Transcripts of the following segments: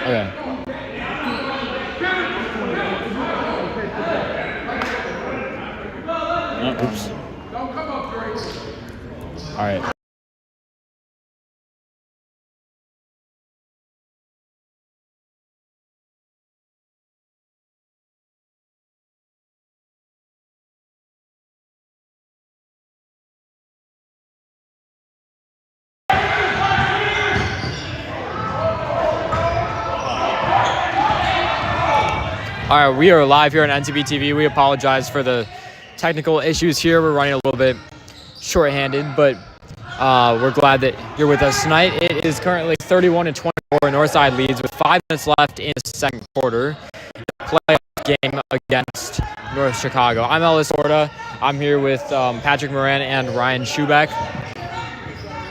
Okay. Oops. All right. All right, we are live here on NTB TV. We apologize for the technical issues here. We're running a little bit shorthanded, but we're glad that you're with us tonight. It is currently 31-24. Northside leads with 5 minutes left in the second quarter. Playoff game against North Chicago. I'm Ellis Horta. I'm here with Patrick Moran and Ryan Schubeck.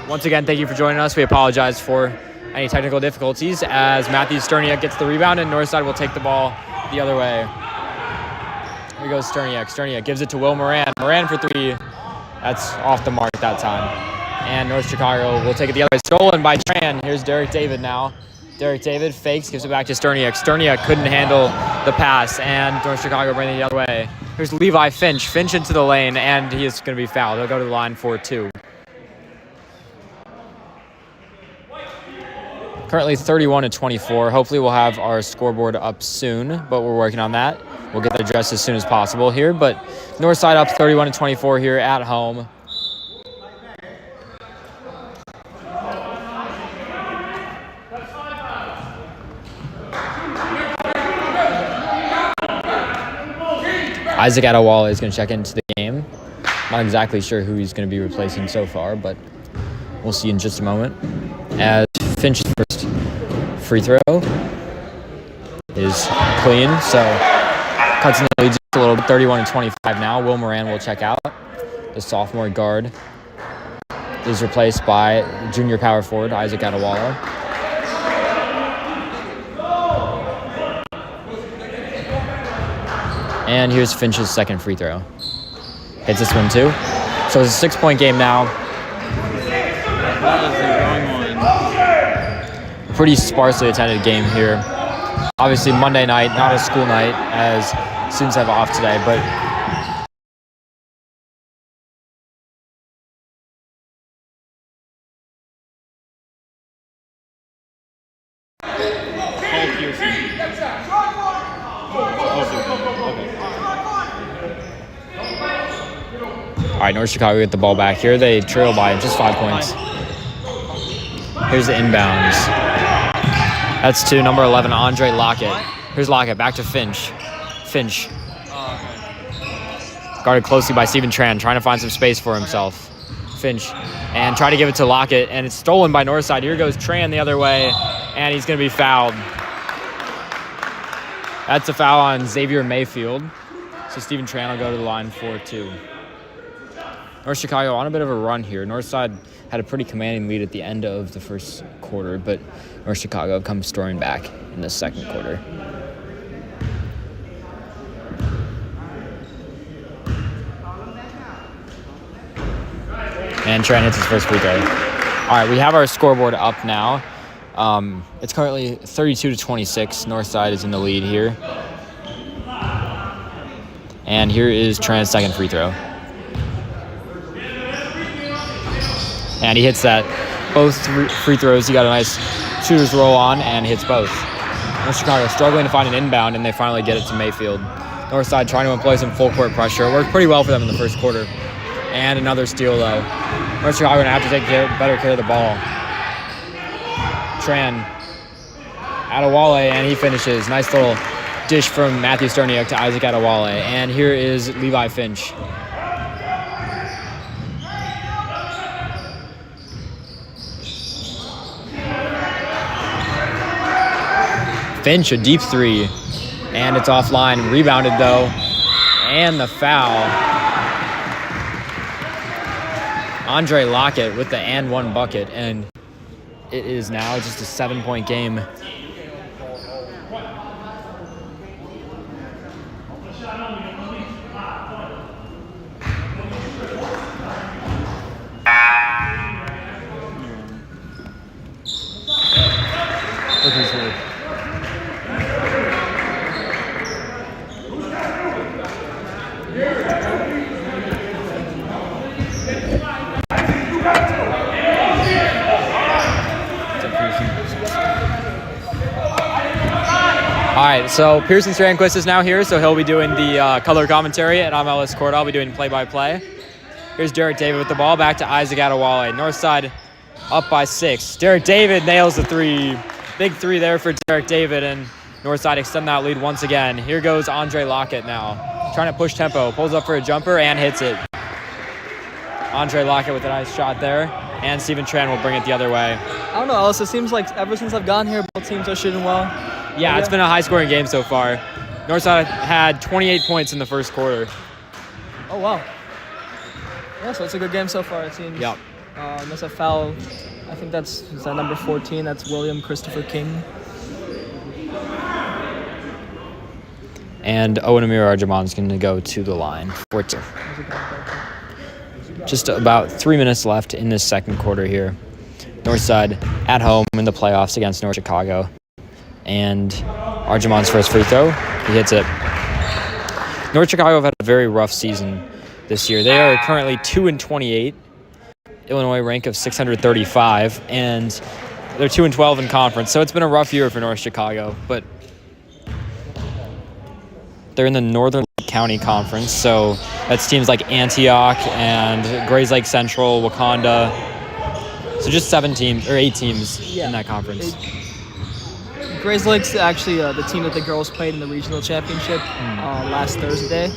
Once again, thank you for joining us. We apologize for any technical difficulties as Matthew Sterniak gets the rebound and Northside will take the ball the other way. Here goes Sterniak. Sterniak gives it to Will Moran. Moran for three. That's off the mark that time. And North Chicago will take it the other way. Stolen by Tran. Here's Derek David now. Derek David fakes, gives it back to Sterniak. Sterniak couldn't handle the pass, and North Chicago bringing it the other way. Here's Levi Finch. Finch into the lane, and he is going to be fouled. He'll go to the line for two. Currently 31-24. Hopefully we'll have our scoreboard up soon, but we're working on that. We'll get that addressed as soon as possible here. But Northside up 31-24 here at home. Isaac Adewale is going to check into the game. Not exactly sure who he's going to be replacing so far, but we'll see in just a moment. As Finch's first free throw is clean, so cuts in the lead just a little bit, 31-25 now. Will Moran will check out. The sophomore guard is replaced by junior power forward Isaac Adewale. And here's Finch's second free throw. Hits this one too. So it's a 6-point game now. Pretty sparsely attended game here. Obviously Monday night, not a school night as students have off today, but all right, North Chicago get the ball back here. They trail by just 5 points. Here's the inbounds. That's to number 11, Andre Lockett. Here's Lockett, back to Finch. Finch. Guarded closely by Steven Tran, trying to find some space for himself. Finch. And try to give it to Lockett, and it's stolen by Northside. Here goes Tran the other way, and he's going to be fouled. That's a foul on Xavier Mayfield. So Steven Tran will go to the line for two. North Chicago on a bit of a run here. Northside had a pretty commanding lead at the end of the first quarter, but North Chicago comes storming back in the second quarter. And Tran hits his first free throw. All right, we have our scoreboard up now. It's currently 32-26. Northside is in the lead here. And here is Tran's second free throw. And he hits that. Both free throws, he got a nice shooter's roll on and hits both. North Chicago struggling to find an inbound, and they finally get it to Mayfield. Northside trying to employ some full court pressure. It worked pretty well for them in the first quarter. And another steal, though. North Chicago going to have to take better care of the ball. Tran, Adewale, and he finishes. Nice little dish from Matthew Sterniak to Isaac Adewale. And here is Levi Finch. Finch, a deep three, and it's offline. Rebounded, though, and the foul. Andre Lockett with the and one bucket, and it is now just a 7-point game. Look who's here. right, so Pearson Strandquist is now here, so he'll be doing the color commentary, and I'm Ellis Cord. I'll be doing play-by-play. Here's Derek David with the ball, back to Isaac Adewale. Northside up by 6. Derek David nails the 3. Big 3 there for Derek David, and Northside extend that lead once again. Here goes Andre Lockett now, trying to push tempo, pulls up for a jumper, and hits it. Andre Lockett with a nice shot there, and Steven Tran will bring it the other way. I don't know, Ellis. It seems like ever since I've gotten here, both teams are shooting well. Yeah, it's been a high-scoring game so far. Northside had 28 points in the first quarter. Oh, wow. Yeah, so it's a good game so far, it seems. Yep. That's a foul. I think is that number 14. That's William Christopher King. And Owen Amir Arjaman's going to go to the line for 2. Just about 3 minutes left in this second quarter here. Northside at home in the playoffs against North Chicago. And Arjaman's first free throw, he hits it. North Chicago have had a very rough season this year. They are currently 2-28, Illinois rank of 635, and they're 2-12 in conference. So it's been a rough year for North Chicago, but they're in the Northern County Conference, so that's teams like Antioch and Grays Lake Central, Wakanda. So just 8 teams in that conference. Grays Lake's actually the team that the girls played in the regional championship last Thursday.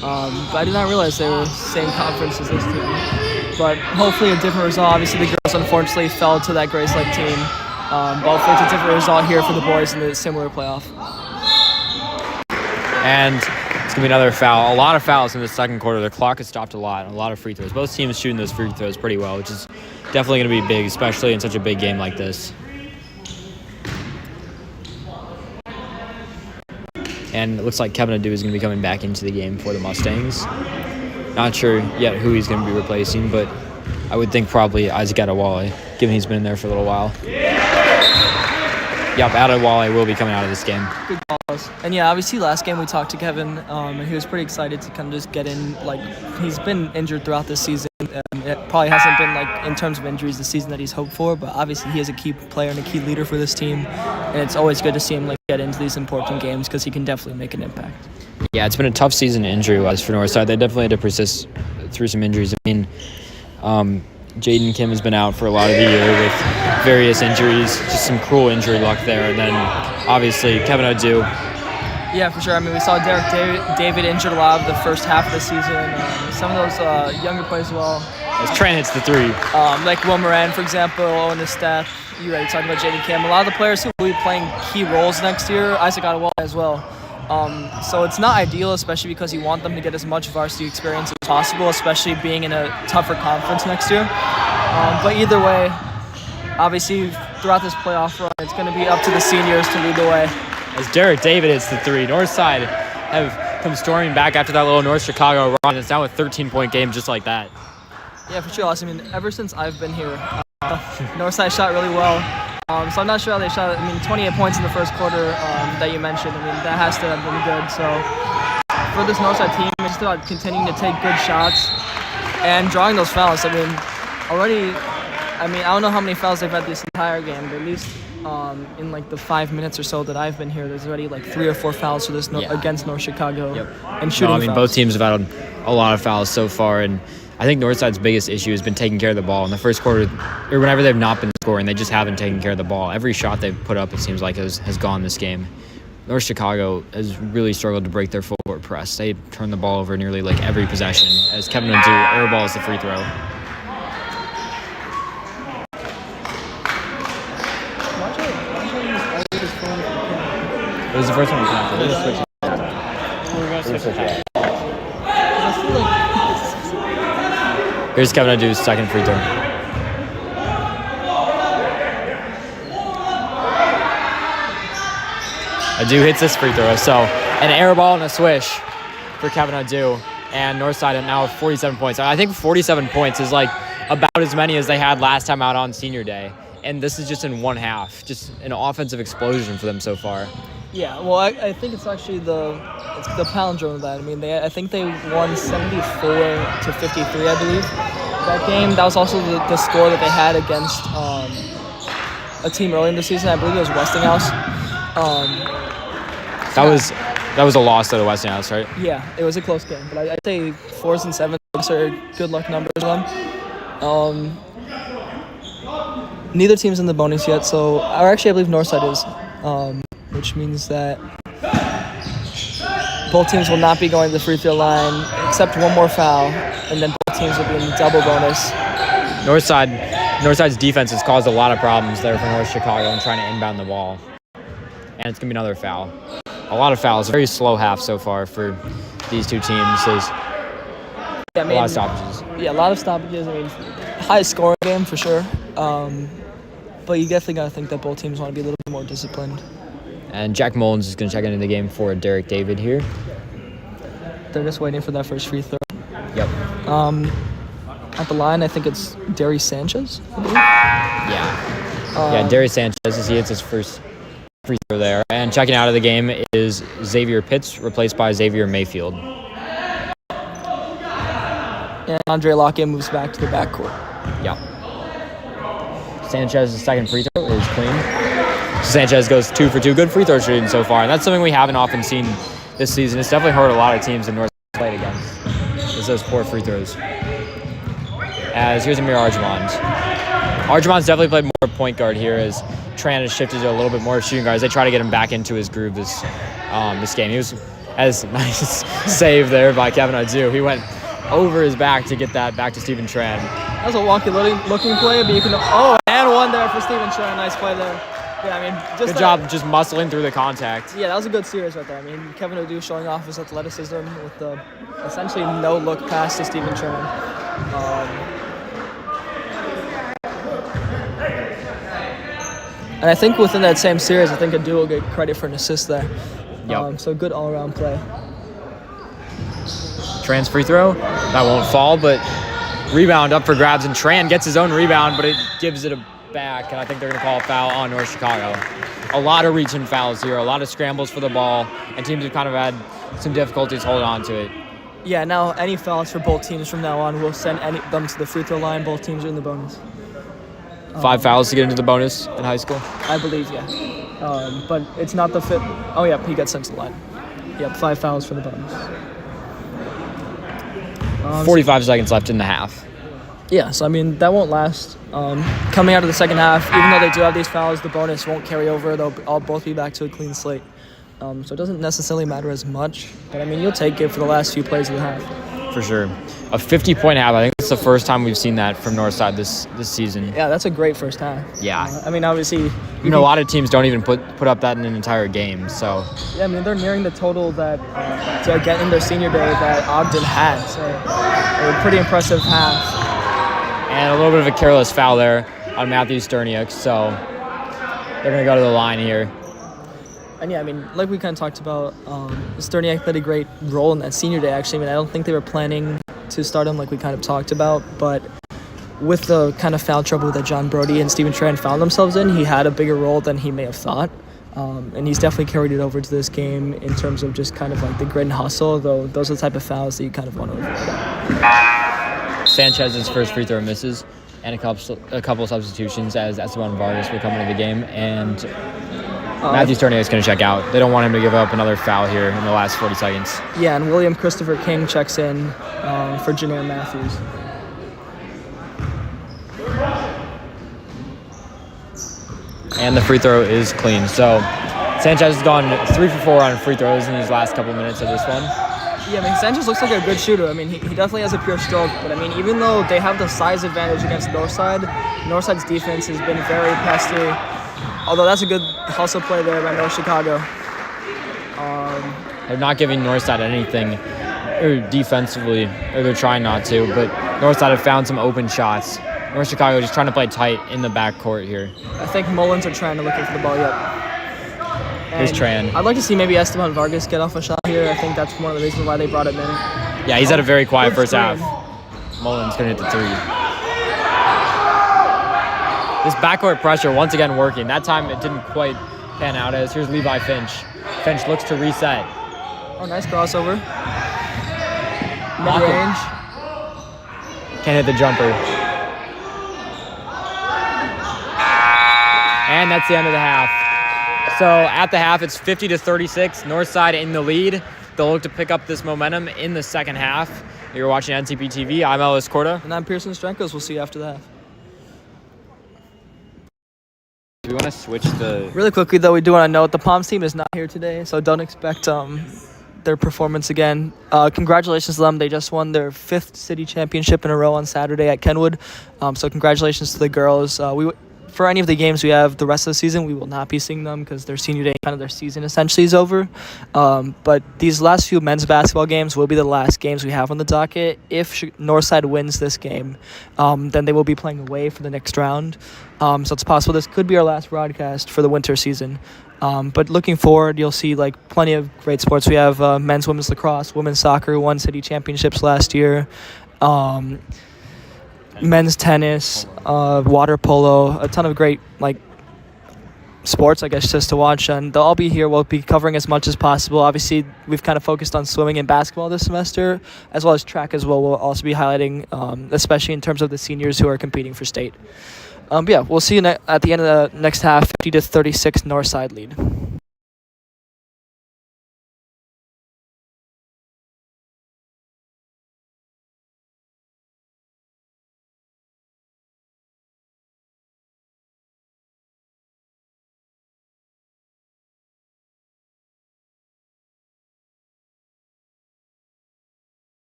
But I did not realize they were the same conference as this team. But hopefully a different result. Obviously the girls unfortunately fell to that Grays Lake team. But hopefully it's a different result here for the boys in the similar playoff. And it's going to be another foul. A lot of fouls in the second quarter. The clock has stopped a lot. A lot of free throws. Both teams shooting those free throws pretty well, which is definitely going to be big, especially in such a big game like this. And it looks like Kevin Adu is going to be coming back into the game for the Mustangs. Not sure yet who he's going to be replacing, but I would think probably Isaac Adewale, given he's been in there for a little while. Yep, Adewale will be coming out of this game. Good calls. And yeah, obviously last game we talked to Kevin, and he was pretty excited to kind of just get in. Like, he's been injured throughout this season. It probably hasn't been, like, in terms of injuries, the season that he's hoped for, but obviously he is a key player and a key leader for this team, and it's always good to see him, like, get into these important games because he can definitely make an impact. Yeah, it's been a tough season injury-wise for Northside. They definitely had to persist through some injuries. I mean, Jaden Kim has been out for a lot of the year with various injuries, just some cruel injury luck there, and then obviously Kevin Adu. Yeah, for sure. I mean, we saw Derek David injured a lot of the first half of the season. Some of those younger players as well. As Trent hits the 3. Like Will Moran, for example, Owen the staff. You already talked about Jaden Kim. A lot of the players who will be playing key roles next year, Isaac Adewale as well. So it's not ideal, especially because you want them to get as much varsity experience as possible, especially being in a tougher conference next year. But either way, obviously throughout this playoff run, it's going to be up to the seniors to lead the way. As Derek David hits the 3, Northside have come storming back after that little North Chicago run. It's down with 13-point game just like that. Yeah, for sure. I mean, ever since I've been here, Northside shot really well. So I'm not sure how they shot. I mean, 28 points in the first quarter that you mentioned. I mean, that has to have been good. So for this Northside team, it's just about continuing to take good shots and drawing those fouls. I mean, already, I don't know how many fouls they've had this entire game, but at least in like the 5 minutes or so that I've been here, there's already like 3 or 4 fouls for this against North Chicago. Yep. And shooting fouls. Both teams have had a lot of fouls so far, and I think Northside's biggest issue has been taking care of the ball. In the first quarter, or whenever they've not been scoring, they just haven't taken care of the ball. Every shot they've put up, it seems like, has gone this game. North Chicago has really struggled to break their full court press. They turn the ball over nearly like every possession, as Kevin Adu airballs the free throw. It was the first one we counted. We're going to switch it. Here's Kevin Adu's second free throw. Adu hits this free throw. So an air ball and a swish for Kevin Adu. And Northside now have 47 points. I think 47 points is like about as many as they had last time out on senior day. And this is just in one half. Just an offensive explosion for them so far. Yeah, well, I think it's actually the palindrome of that. I mean, I think they won 74-53, I believe. That game, that was also the score that they had against a team early in the season. I believe it was Westinghouse. That was a loss to the Westinghouse, right? Yeah, it was a close game, but I'd say 4s and 7s are good luck numbers for them. Neither team's in the bonus yet, or actually I believe Northside is, which means that both teams will not be going to the free throw line except one more foul, and then both teams will be in double bonus. Northside's defense has caused a lot of problems there for North Chicago in trying to inbound the ball. And it's going to be another foul. A lot of fouls. Very slow half so far for these two teams. There's a lot of stoppages. Yeah, a lot of stoppages. I mean, high scoring game for sure. But you definitely got to think that both teams want to be a little bit more disciplined. And Jack Mullins is going to check into the game for Derek David here. They're just waiting for that first free throw. Yep. At the line, I think it's Darius Sanchez, I believe. Yeah, Darius Sanchez as he hits his first free throw there. And checking out of the game is Xavier Pitts, replaced by Xavier Mayfield. And Andre Lockett moves back to the backcourt. Yeah. Sanchez's second free throw is clean. Sanchez goes 2 for 2. Good free throw shooting so far. And that's something we haven't often seen this season. It's definitely hurt a lot of teams in North played against. Is those poor free throws. As here's Amir Arjamand. Arjamand's definitely played more point guard here as Tran has shifted to a little bit more shooting guard as they try to get him back into his groove this game. He was as nice save there by Kevin Adu. He went over his back to get that back to Stephen Tran. That was a wonky looking play, but you can and one there for Stephen Tran. Nice play there. Yeah, I mean, good job just muscling through the contact. Yeah, that was a good series right there. I mean, Kevin Adu showing off his athleticism with the essentially no look pass to Stephen Tran. And I think within that same series, I think Adu will get credit for an assist there. Yep. So good all-around play. Tran's free throw, that won't fall, but rebound up for grabs, and Tran gets his own rebound, but it gives it back, and I think they're going to call a foul on North Chicago. A lot of reaching fouls here, a lot of scrambles for the ball, and teams have kind of had some difficulties holding on to it. Yeah, now any fouls for both teams from now on will send them to the free throw line. Both teams are in the bonus. 5 fouls to get into the bonus in high school? I believe, yeah. But it's not the fifth. Oh, yeah, he gets sent to the line. Yep, 5 fouls for the bonus. 45 seconds left in the half. Yeah, so I mean, that won't last. Coming out of the second half, even though they do have these fouls, the bonus won't carry over. They'll all both be back to a clean slate. So it doesn't necessarily matter as much. But I mean, you'll take it for the last few plays of the half. For sure. A 50-point half. I think it's the first time we've seen that from Northside this season. Yeah, that's a great first half. Yeah. I mean, obviously, a lot of teams don't even put up that in an entire game. So. Yeah, I mean, they're nearing the total that to get in their senior day that Ogden had. So a pretty impressive half. And a little bit of a careless foul there on Matthew Sterniak. So they're going to go to the line here. And yeah, I mean, like we kind of talked about, Sterniak played a great role in that senior day, actually. I mean, I don't think they were planning to start him like we kind of talked about, but with the kind of foul trouble that John Brody and Stephen Tran found themselves in, he had a bigger role than he may have thought. And he's definitely carried it over to this game in terms of just kind of like the grit and hustle, though those are the type of fouls that you kind of want to avoid. Sanchez's first free throw misses, and a couple substitutions as Esteban Vargas will come into the game, and Matthew Sterniak is going to check out. They don't want him to give up another foul here in the last 40 seconds. Yeah, and William Christopher King checks in for Janair Matthews. And the free throw is clean. So Sanchez has gone 3 for 4 on free throws in these last couple minutes of this one. Yeah, I mean, Sanchez looks like a good shooter. I mean, he definitely has a pure stroke. But, I mean, even though they have the size advantage against Northside's defense has been very pesky. Although that's a good hustle play there by North Chicago. They're not giving Northside anything defensively, or they're trying not to. But Northside have found some open shots. North Chicago just trying to play tight in the backcourt here. I think Mullins are trying to look for the ball yet. Here's Tran. I'd like to see maybe Esteban Vargas get off a shot here. I think that's one of the reasons why they brought him in. Yeah, he's had a very quiet first half. Mullins going to hit the 3. This backcourt pressure once again working. That time it didn't quite pan out as. Here's Levi Finch. Finch looks to reset. Oh, nice crossover. Mid-range. Can't hit the jumper. And that's the end of the half. So at the half, it's 50-36. Northside in the lead. They'll look to pick up this momentum in the second half. You're watching NTB TV. I'm Ellis Corda. And I'm Pearson Strenkos. We'll see you after that. Do we want to switch the... Really quickly, though, we do want to note the Palms team is not here today, so don't expect their performance again. Congratulations to them. They just won their 5th city championship in a row on Saturday at Kenwood. So congratulations to the girls. For any of the games we have the rest of the season, we will not be seeing them because their senior day, kind of their season essentially is over. But these last few men's basketball games will be the last games we have on the docket. If Northside wins this game, then they will be playing away for the next round. So it's possible this could be our last broadcast for the winter season. But looking forward, you'll see like plenty of great sports. We have men's, women's lacrosse, women's soccer, won city championships last year. Men's tennis, water polo, a ton of great sports, I guess, just to watch, and they'll all be here. We'll be covering as much as possible. Obviously, we've kind of focused on swimming and basketball this semester, as well as track as well. We'll also be highlighting, especially in terms of the seniors who are competing for state. But yeah, we'll see you at the end of the next half. 50-36 Northside lead.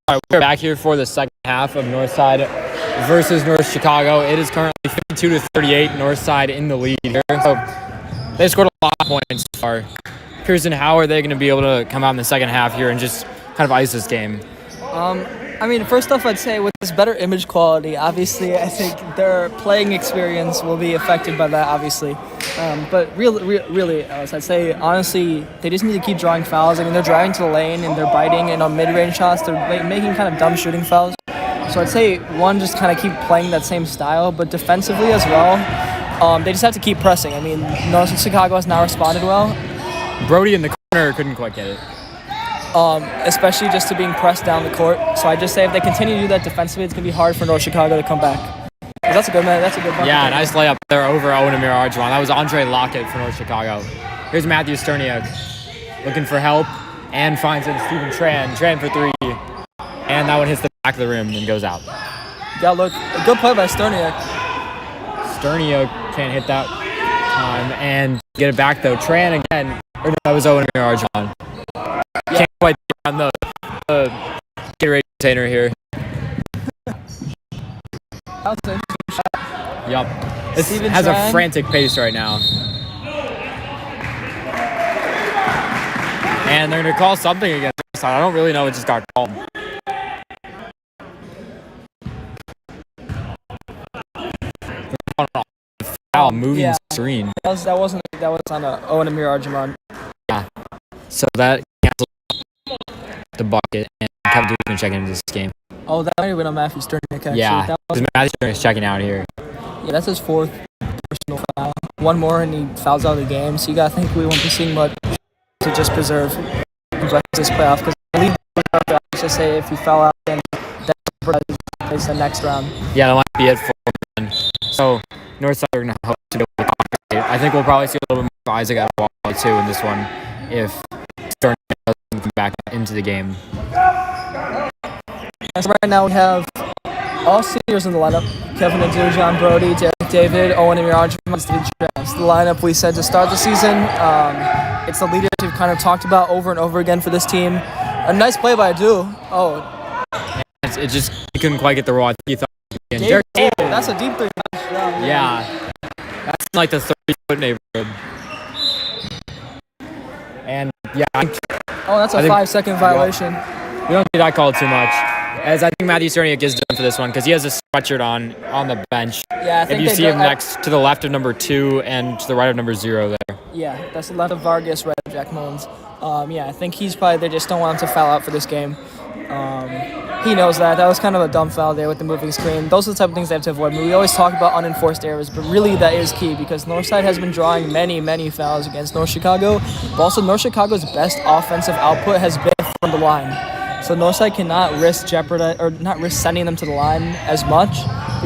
All right, we're back here for the second half of Northside versus North Chicago. It is currently 52-38, Northside in the lead here. So they scored a lot of points so far. Pearson, how are they going to be able to come out in the second half here and just kind of ice this game? I mean, first off, I'd say with this better image quality, obviously, I think their playing experience will be affected by that, obviously. But really, I'd say, honestly, they just need to keep drawing fouls. I mean, they're driving to the lane and they're biting, and on mid-range shots, they're making kind of dumb shooting fouls. So I'd say, one, just kind of keep playing that same style, but defensively as well, they just have to keep pressing. I mean, North Chicago has not responded well. Brody in the corner couldn't quite get it. Especially just to being pressed down the court. So I just say if they continue to do that defensively, it's going to be hard for North Chicago to come back. But that's a good man. That's a good one. Yeah, nice layup there over Owen Amir Arjuan. That was Andre Lockett for North Chicago. Here's Matthew Sterniak looking for help and finds it. Steven Tran. Tran for three. And that one hits the back of the rim and goes out. Yeah, look, a good play by Sterniak. Sterniak can't hit that time and get it back though. Tran again. Or no, that was Owen Amir Arjuan. Can't quite get on the Gatorade container here. Yup. This Steven has Tran. a frantic pace right now. And they're going to call something against this side. I don't really know what just got called. Foul, moving screen. That was on Owen Amir Arjuan. Yeah. So that canceled the bucket, and Kevin Duke's been checking into this game. Oh, that might have been on Matthew Sterniak, actually. Yeah, because Matthew Sterniak's checking out here. Yeah, that's his fourth personal foul. One more and he fouls out of the game. So you got to think we won't be seeing much to just preserve this playoff. Because I just say if you foul out, then that's the next round. Yeah, that might be it for him. So Northside are going to help to go with the I think we'll probably see a little bit more of Isaac Adewale too in this one if Sterniak doesn't come back into the game. So right now we have all seniors in the lineup. Kevin Adu, John Brody, Derek David, Owen Amir Arjuan. It's the lineup we said to start the season. It's the leaders we've kind of talked about over and over again for this team. A nice play by Adu. He couldn't quite get the roll. I think he thought Derek David. That's a deep three. Yeah. That's in like the 30-foot neighborhood. And yeah, that's a 5-second violation. We don't see that called too much. As I think Matthew Sterniak is done for this one because he has a sweatshirt on the bench. Yeah, I think if you see him next to the left of number 2 and to the right of number 0 there. Yeah, that's the left of Vargas, right of Jack Mullins. I think he's probably, they just don't want him to foul out for this game. He knows that. That was kind of a dumb foul there with the moving screen. Those are the type of things they have to avoid. We always talk about unenforced errors, but really that is key because Northside has been drawing many, many fouls against North Chicago. But also North Chicago's best offensive output has been from the line. So Northside cannot risk not risk sending them to the line as much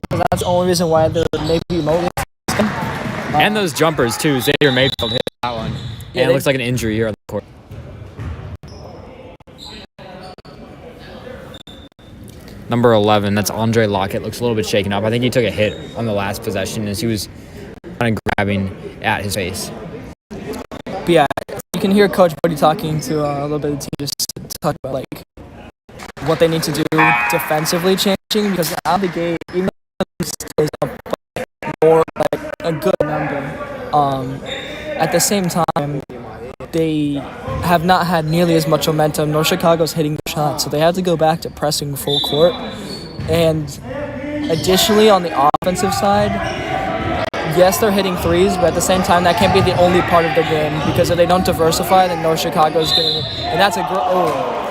because that's the only reason why they're maybe remotely. And those jumpers too. Xavier Mayfield hit that one. Yeah, and it looks like an injury here on the court. Number 11, that's Andre Lockett. Looks a little bit shaken up. I think he took a hit on the last possession as he was kind of grabbing at his face. But yeah, you can hear Coach Brody talking to a little bit of the team just to talk about like what they need to do defensively changing because out of the gate, even though it stays up more like a good number, at the same time, they have not had nearly as much momentum. North Chicago's hitting the shot, so they have to go back to pressing full court. And additionally, on the offensive side, yes, they're hitting threes, but at the same time, that can't be the only part of their game because if they don't diversify, then North Chicago's going to... And that's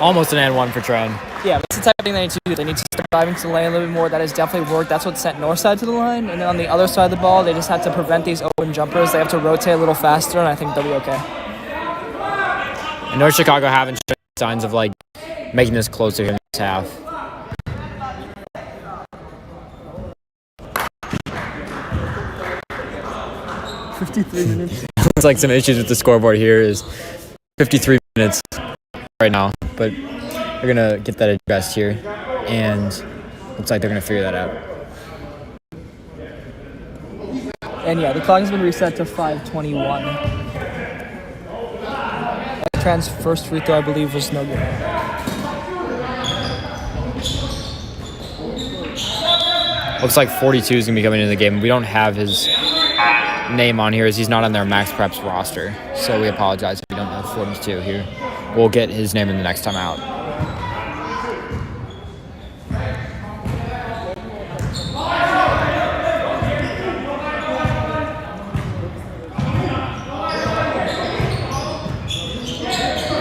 almost an and one for Tran. Yeah, that's the type of thing they need to do. They need to start driving to the lane a little bit more. That has definitely worked. That's what sent Northside to the line. And then on the other side of the ball, they just have to prevent these open jumpers. They have to rotate a little faster, and I think they'll be okay. And North Chicago haven't shown signs of like making this closer in this half. Looks like some issues with the scoreboard here is 53 minutes right now, but they're gonna get that addressed here, and looks like they're gonna figure that out. And yeah, the clock has been reset to 5:21. Tran's first free throw, I believe, was no good. Looks like 42 is going to be coming into the game. We don't have his name on here as he's not on their Max Preps roster. So we apologize if we don't have 42 here. We'll get his name in the next time out.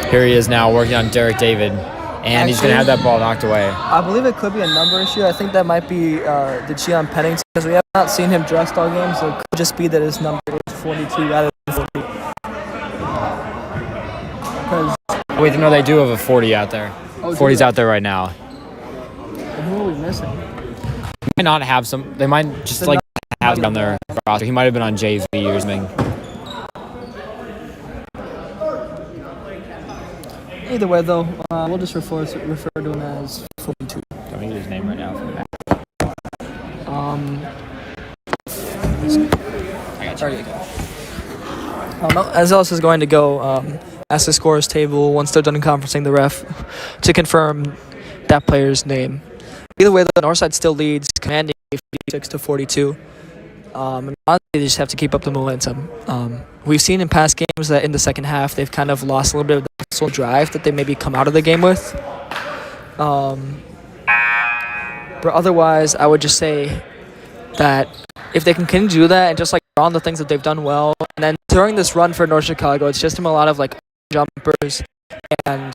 Here he is now working on Derek David, and he's going to have that ball knocked away. I believe it could be a number issue. I think that might be the Gian Pennington, because we have not seen him dressed all game, so it could just be that his number is 42 rather than 40. Wait, no, they do have a 40 out there. 40's out there right now. Who are we missing? They might not have some. They might just have him on their roster. He might have been on JV or something. Either way, though, we'll just refer to him as 42. Let me get his name right now. I got you. As else is going to go ask the scorers table once they're done conferencing the ref to confirm that player's name. Either way, the Northside still leads, commanding 56-42. And honestly, they just have to keep up the momentum. We've seen in past games that in the second half, they've kind of lost a little bit of the sole drive that they maybe come out of the game with. But otherwise, I would just say that if they can continue to do that and just draw on the things that they've done well, and then during this run for North Chicago, it's just a lot of jumpers and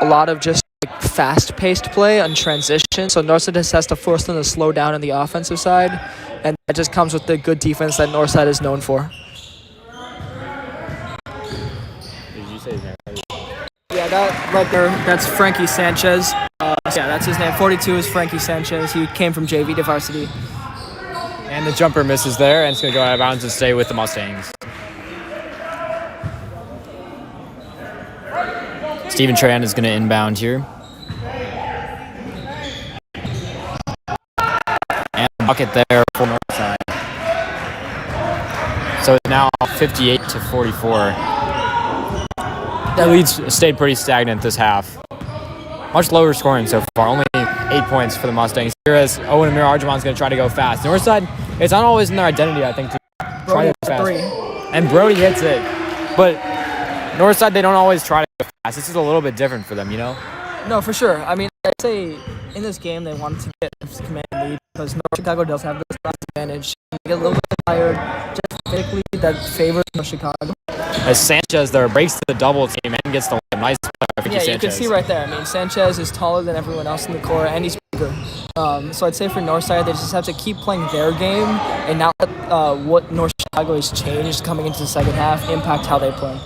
a lot of just fast-paced play on transition. So Northside just has to force them to slow down on the offensive side, and that just comes with the good defense that Northside is known for. Did you say his name? Yeah, that right there, that's Frankie Sanchez. Yeah, that's his name. 42 is Frankie Sanchez. He came from JV to varsity. And the jumper misses there, and it's going to go out of bounds and stay with the Mustangs. Steven Tran is going to inbound here. And bucket there for Northside. So it's now 58-44. That lead's stayed pretty stagnant this half. Much lower scoring so far, only 8 points for the Mustangs. Here as Owen Amir Arjuman's going to try to go fast. Northside, it's not always in their identity, I think, to try to go fast. And Brody hits it. But Northside, they don't always try to go fast. This is a little bit different for them, you know? No, for sure. I mean, I'd say in this game they wanted to get a command lead because North Chicago does have this advantage. They get a little bit tired, just physically that favors North Chicago. As Sanchez there breaks the double team and gets the nice play. Yeah, Sanchez. You can see right there. I mean, Sanchez is taller than everyone else in the court, and he's bigger. So I'd say for Northside, they just have to keep playing their game and not let what North Chicago has changed coming into the second half impact how they play.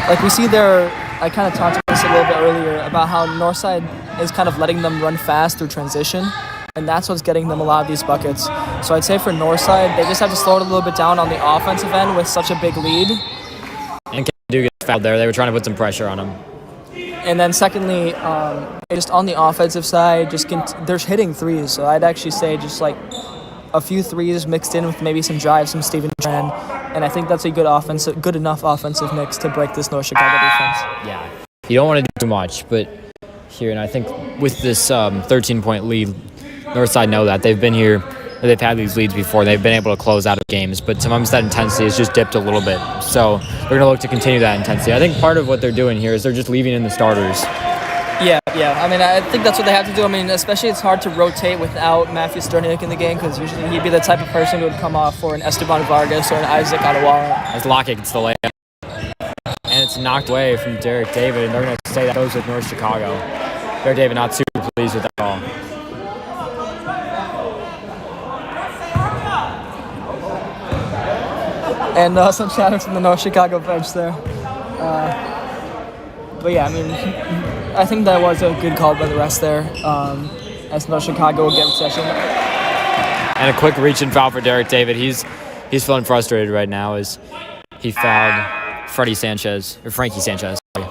Like we see there, I kind of talked about this a little bit earlier about how Northside is kind of letting them run fast through transition, and that's what's getting them a lot of these buckets. So I'd say for Northside, they just have to slow it a little bit down on the offensive end with such a big lead. And do get fouled there. They were trying to put some pressure on him. And then secondly, just on the offensive side, they're hitting threes. So I'd actually say just a few threes mixed in with maybe some drives from Steven Tran. And I think that's a good enough offensive mix to break this North Chicago defense. Yeah. You don't want to do too much, but here, and I think with this 13-point lead, Northside know that. They've been here, they've had these leads before. They've been able to close out of games, but sometimes that intensity has just dipped a little bit. So they're going to look to continue that intensity. I think part of what they're doing here is they're just leaving in the starters. Yeah. I mean, I think that's what they have to do. I mean, especially it's hard to rotate without Matthew Sterniak in the game because usually he'd be the type of person who would come off for an Esteban Vargas or an Isaac Adewale. As Lockett gets the layup. And it's knocked away from Derek David, and they're going to say that goes with North Chicago. Derek David not super pleased with that call. And some shout-outs from the North Chicago bench there. But yeah, I mean, I think that was a good call by the rest there. As North Chicago will get possession. And a quick reach and foul for Derek David. He's feeling frustrated right now as he fouled Frankie Sanchez. Sorry.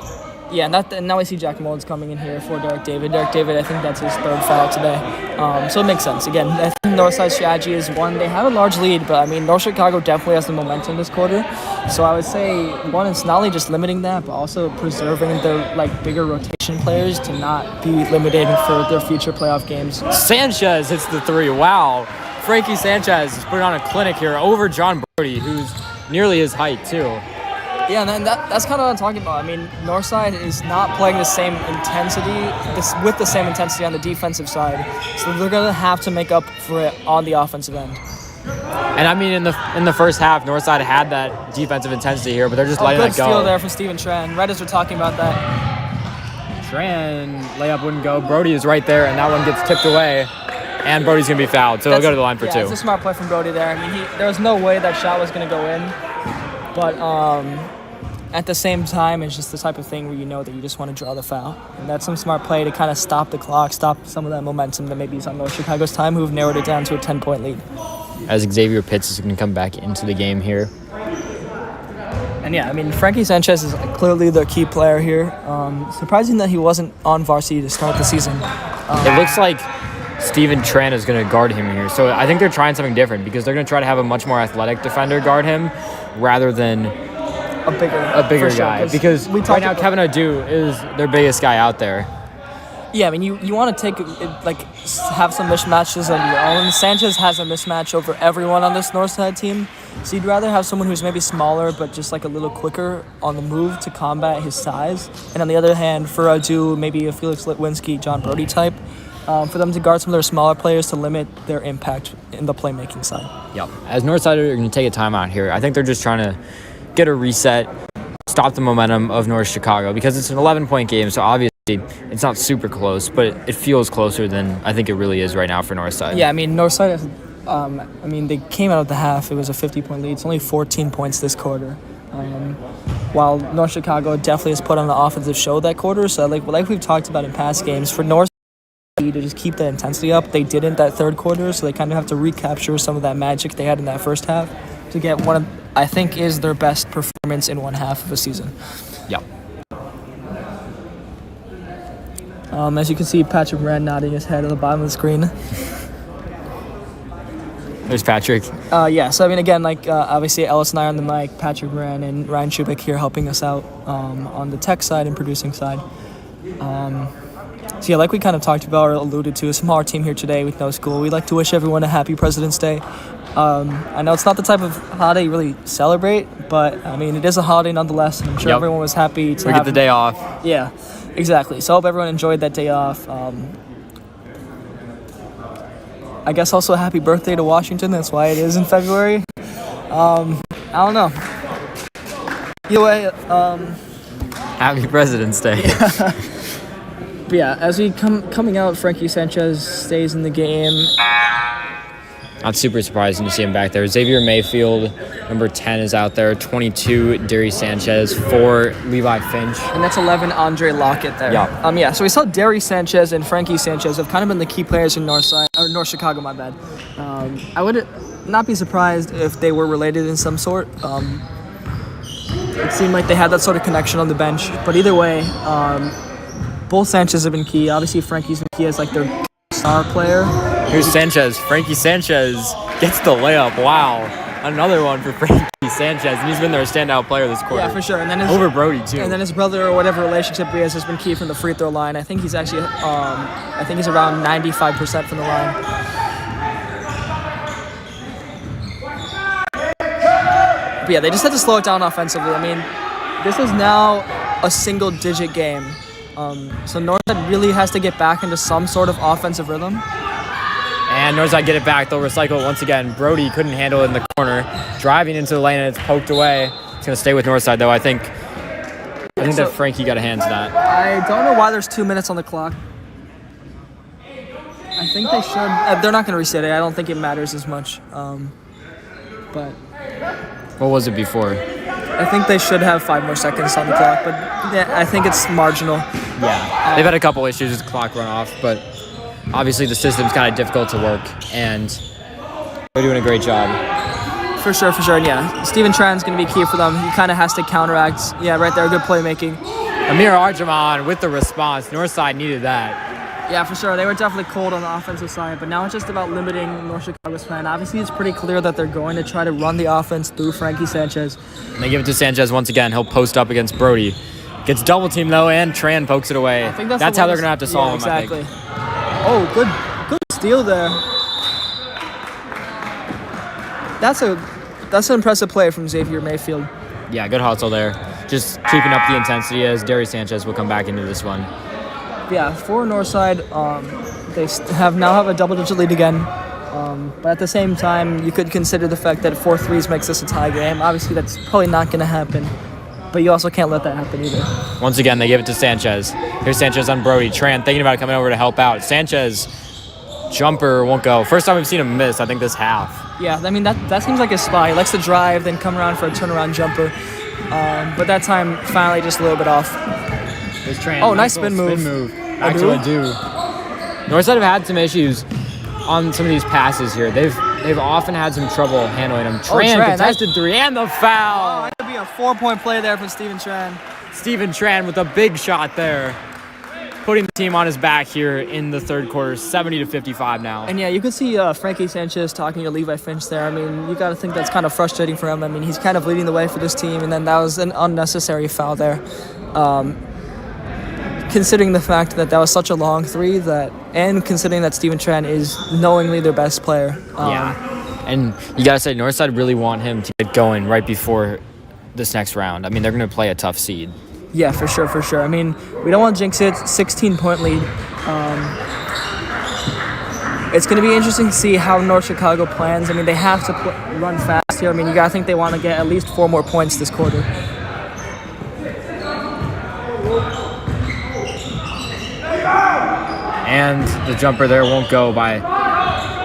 Yeah, and now I see Jack Mullins coming in here for Derek David. Derek David, I think that's his third foul today. So it makes sense. Again, I think Northside's strategy is one, they have a large lead, but I mean, North Chicago definitely has the momentum this quarter. So I would say, one, it's not only just limiting that, but also preserving their bigger rotation players to not be limited for their future playoff games. Sanchez hits the three. Wow. Frankie Sanchez is putting on a clinic here over John Brody, who's nearly his height, too. Yeah, and that's kind of what I'm talking about. I mean, Northside is not playing the same intensity, with the same intensity on the defensive side. So they're going to have to make up for it on the offensive end. And I mean, in the first half, Northside had that defensive intensity here, but they're just letting that go. Good steal there from Steven Tran. Right as we're talking about that. Tran, layup wouldn't go. Brody is right there, and that one gets tipped away. And Brody's going to be fouled, so he'll go to the line for two. It's a smart play from Brody there. I mean, there was no way that shot was going to go in. But at the same time, it's just the type of thing where you know that you just want to draw the foul. And that's some smart play to kind of stop the clock, stop some of that momentum that maybe is on North Chicago's time, who've narrowed it down to a 10-point lead. As Xavier Pitts is going to come back into the game here. And yeah, I mean, Frankie Sanchez is clearly the key player here. Surprising that he wasn't on varsity to start the season. It looks like Steven Tran is going to guard him here. So I think they're trying something different because they're going to try to have a much more athletic defender guard him rather than a bigger guy. Sure, because right now Kevin Adu is their biggest guy out there. Yeah, I mean, you want to have some mismatches of your own. Sanchez has a mismatch over everyone on this Northside team. So you'd rather have someone who's maybe smaller but just a little quicker on the move to combat his size. And on the other hand, for Adu, maybe a Felix Litwinski, John Brody type. For them to guard some of their smaller players to limit their impact in the playmaking side. Yep. As Northside are going to take a timeout here, I think they're just trying to get a reset, stop the momentum of North Chicago because it's an 11-point game, so obviously it's not super close, but it feels closer than I think it really is right now for Northside. Yeah, I mean, Northside, they came out of the half. It was a 50-point lead. It's only 14 points this quarter. While North Chicago definitely has put on an offensive show that quarter, so like we've talked about in past games, for North to just keep that intensity up. They didn't that third quarter, so they kind of have to recapture some of that magic they had in that first half to get one of, I think, is their best performance in one half of a season. Yeah. As you can see, Patrick Moran nodding his head at the bottom of the screen. There's Patrick. Yeah, so I mean, again, obviously Ellis and I are on the mic, Patrick Moran and Ryan Schubik here helping us out on the tech side and producing side. So yeah, like we kind of talked about or alluded to, a smaller team here today with no school. We'd like to wish everyone a happy President's Day. I know it's not the type of holiday you really celebrate, but I mean, it is a holiday nonetheless. And I'm sure everyone was happy to get the day off. Yeah, exactly. So I hope everyone enjoyed that day off. I guess also a happy birthday to Washington. That's why it is in February. I don't know. Either way, happy President's Day. Yeah. But yeah, as we coming out, Frankie Sanchez stays in the game. Not super surprising to see him back there. Xavier Mayfield, number 10, is out there. 22, Darius Sanchez. 4, Levi Finch. And that's 11, Andre Lockett there. Yeah. So we saw Darius Sanchez and Frankie Sanchez have kind of been the key players in North Chicago, my bad. I would not be surprised if they were related in some sort. It seemed like they had that sort of connection on the bench. But either way, both Sanchez have been key. Obviously, Frankie's been key as their star player. Here's Sanchez. Frankie Sanchez gets the layup. Wow. Another one for Frankie Sanchez. And he's been their standout player this quarter. Yeah, for sure. And then over Brody, too. And then his brother or whatever relationship he has been key from the free throw line. I think he's actually, he's around 95% from the line. But yeah, they just had to slow it down offensively. I mean, this is now a single-digit game. So Northside really has to get back into some sort of offensive rhythm. And Northside get it back. They'll recycle it once again. Brody couldn't handle it in the corner. Driving into the lane, and it's poked away. It's going to stay with Northside, though. I think that Frankie got a hand to that. I don't know why there's 2 minutes on the clock. I think they should. They're not going to reset it. I don't think it matters as much. But what was it before? I think they should have 5 more seconds on the clock, but yeah, I think it's marginal. Yeah, they've had a couple issues with the clock run off, but obviously the system's kind of difficult to work, and they're doing a great job. For sure, and yeah, Steven Tran's going to be key for them. He kind of has to counteract. Yeah, right there, good playmaking. Amir Arjaman with the response. Northside needed that. Yeah, for sure. They were definitely cold on the offensive side, but now it's just about limiting North Chicago's plan. Obviously, it's pretty clear that they're going to try to run the offense through Frankie Sanchez. And they give it to Sanchez once again. He'll post up against Brody. Gets double teamed though, and Tran pokes it away. I think that's how they're going to have to solve him, exactly. I think. Oh, good steal there. That's an impressive play from Xavier Mayfield. Yeah, good hustle there. Just keeping up the intensity as Darius Sanchez will come back into this one. Yeah, for Northside, they now have a double-digit lead again. But at the same time, you could consider the fact that 4 threes makes this a tie game. Obviously, that's probably not going to happen. But you also can't let that happen either. Once again, they give it to Sanchez. Here's Sanchez on Brody. Tran thinking about coming over to help out. Sanchez, jumper won't go. First time we've seen him miss, I think, this half. Yeah, I mean, that seems like his spot. He likes to drive, then come around for a turnaround jumper. But that time, finally, just a little bit off. There's Tran. Oh, nice spin move. Back to Adu. Northside have had some issues on some of these passes here. They've often had some trouble handling them. Tran contested three and the foul. Oh, that could be a 4-point play there from Steven Tran. Steven Tran with a big shot there, putting the team on his back here in the third quarter, 70-55 now. And yeah, you could see Frankie Sanchez talking to Levi Finch there. I mean, you got to think that's kind of frustrating for him. I mean, he's kind of leading the way for this team, and then that was an unnecessary foul there. Considering the fact that was such a long three, and considering that Steven Tran is knowingly their best player. Yeah, and you got to say, Northside really want him to get going right before this next round. I mean, they're going to play a tough seed. Yeah, for sure. I mean, we don't want to jinx it. 16-point lead. It's going to be interesting to see how North Chicago plans. I mean, they have to run fast here. I mean, you got to think they want to get at least 4 more points this quarter. And the jumper there won't go by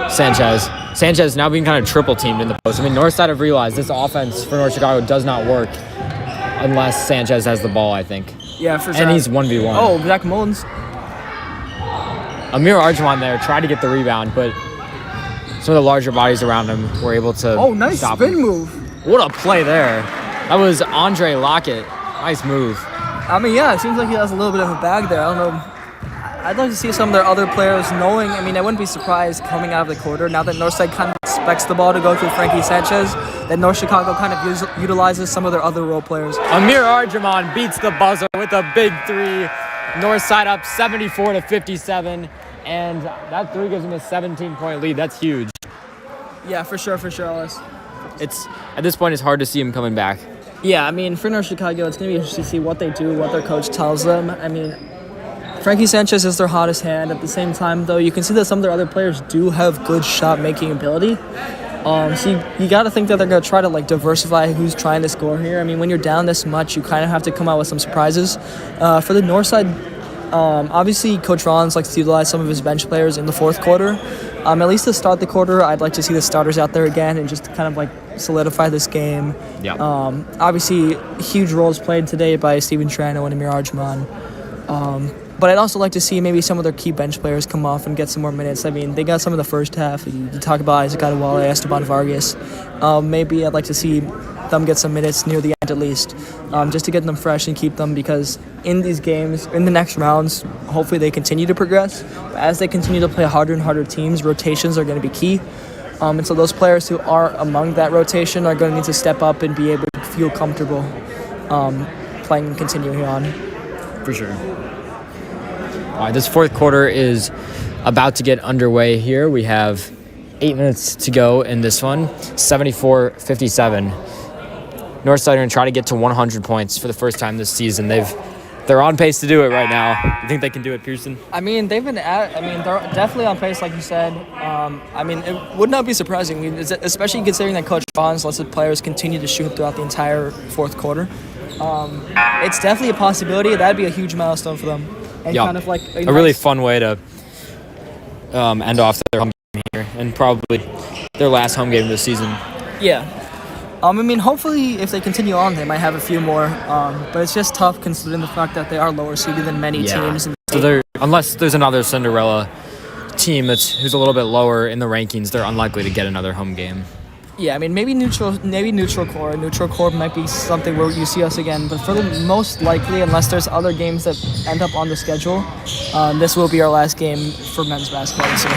Sanchez. Sanchez now being kind of triple teamed in the post. I mean, Northside have realized this offense for North Chicago does not work unless Sanchez has the ball, I think. Yeah, for sure. And he's 1v1. Oh, Zach Mullins. Amir Arjaman there tried to get the rebound, but some of the larger bodies around him were able to nice stop spin him. move. What a play there. That was Andre Lockett. Nice move. I mean, yeah, it seems like he has a little bit of a bag there. I don't know. I'd like to see some of their other players knowing. I mean, I wouldn't be surprised coming out of the quarter now that Northside kind of expects the ball to go through Frankie Sanchez, that North Chicago kind of utilizes some of their other role players. Amir Arjaman beats the buzzer with a big three. Northside up 74-57, and that three gives them a 17-point lead. That's huge. Yeah, for sure, Ellis. It's at this point, it's hard to see him coming back. Yeah, I mean, for North Chicago, it's going to be interesting to see what they do, what their coach tells them. I mean, Frankie Sanchez is their hottest hand. At the same time, though, you can see that some of their other players do have good shot-making ability. So you got to think that they're going to try to diversify who's trying to score here. I mean, when you're down this much, you kind of have to come out with some surprises. For the north side, obviously Coach Rollins likes to utilize some of his bench players in the fourth quarter. At least to start the quarter, I'd like to see the starters out there again and just kind of solidify this game. Yeah. Obviously, huge roles played today by Steven Trano and Amir Arjaman. But I'd also like to see maybe some of their key bench players come off and get some more minutes. I mean, they got some in the first half. You talk about Isaac Adewale, Esteban Vargas. Maybe I'd like to see them get some minutes near the end at least, just to get them fresh and keep them, because in these games, in the next rounds, hopefully they continue to progress. But as they continue to play harder and harder teams, rotations are going to be key. And so those players who are among that rotation are going to need to step up and be able to feel comfortable playing and continuing on. For sure. All right, this fourth quarter is about to get underway here. We have 8 minutes to go in this one, 74-57. Northside are going to try to get to 100 points for the first time this season. They're on pace to do it right now. You think they can do it, Pearson? I mean, they're definitely on pace, like you said. I mean, it would not be surprising, especially considering that Coach Bonds lets the players continue to shoot throughout the entire fourth quarter. It's definitely a possibility. That'd be a huge milestone for them. And kind of a really fun way to end off their home game here, and probably their last home game of the season. Yeah. I mean, hopefully, if they continue on, they might have a few more. But it's just tough considering the fact that they are lower seeded than many teams. So unless there's another Cinderella team who's a little bit lower in the rankings, they're unlikely to get another home game. Yeah, I mean, maybe neutral core. Neutral core might be something where you see us again, but for the most likely, unless there's other games that end up on the schedule, this will be our last game for men's basketball this year.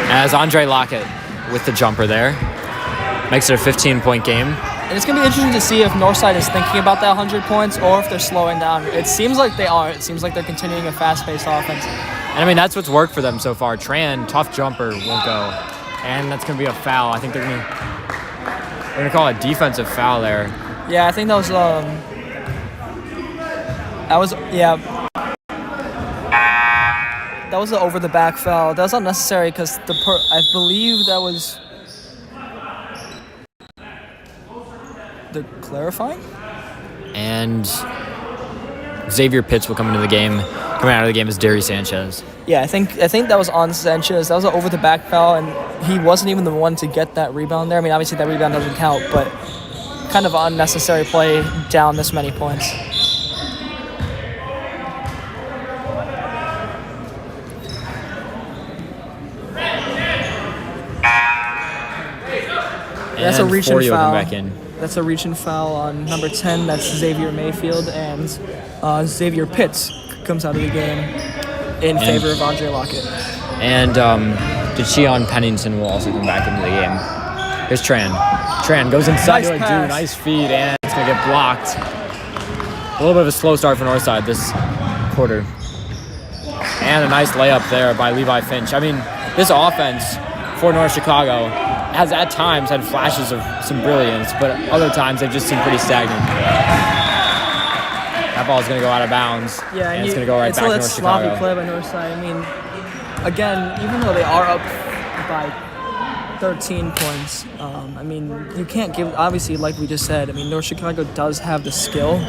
As Andre Lockett with the jumper there, makes it a 15-point game. And it's going to be interesting to see if Northside is thinking about that 100 points or if they're slowing down. It seems like they are. It seems like they're continuing a fast-paced offense. And I mean, that's what's worked for them so far. Tran, tough jumper, won't go. And that's going to be a foul. I think they're going to call a defensive foul there. Yeah, I think that was an over the back foul. That was unnecessary because I believe that was the clarifying. And Xavier Pitts will come into the game. Coming out of the game is Darius Sanchez. Yeah, I think that was on Sanchez. That was an over the back foul, and he wasn't even the one to get that rebound there. I mean, obviously that rebound doesn't count, but kind of an unnecessary play down this many points. That's a reach and foul. Back in. That's a reach and foul on number 10. That's Xavier Mayfield, and Xavier Pitts comes out of the game in favor of Andre Lockett. And DeCheon Pennington will also come back into the game. Here's Tran. Tran goes inside to a dude. Nice feed, and it's going to get blocked. A little bit of a slow start for Northside this quarter. And a nice layup there by Levi Finch. I mean, this offense for North Chicago has at times had flashes of some brilliance, but other times they've just seemed pretty stagnant. That ball is going to go out of bounds, and it's going to go right back to North Chicago. It's a sloppy play by Northside. I mean, again, even though they are up by 13 points, I mean, you can't give, obviously, like we just said, I mean, North Chicago does have the skill,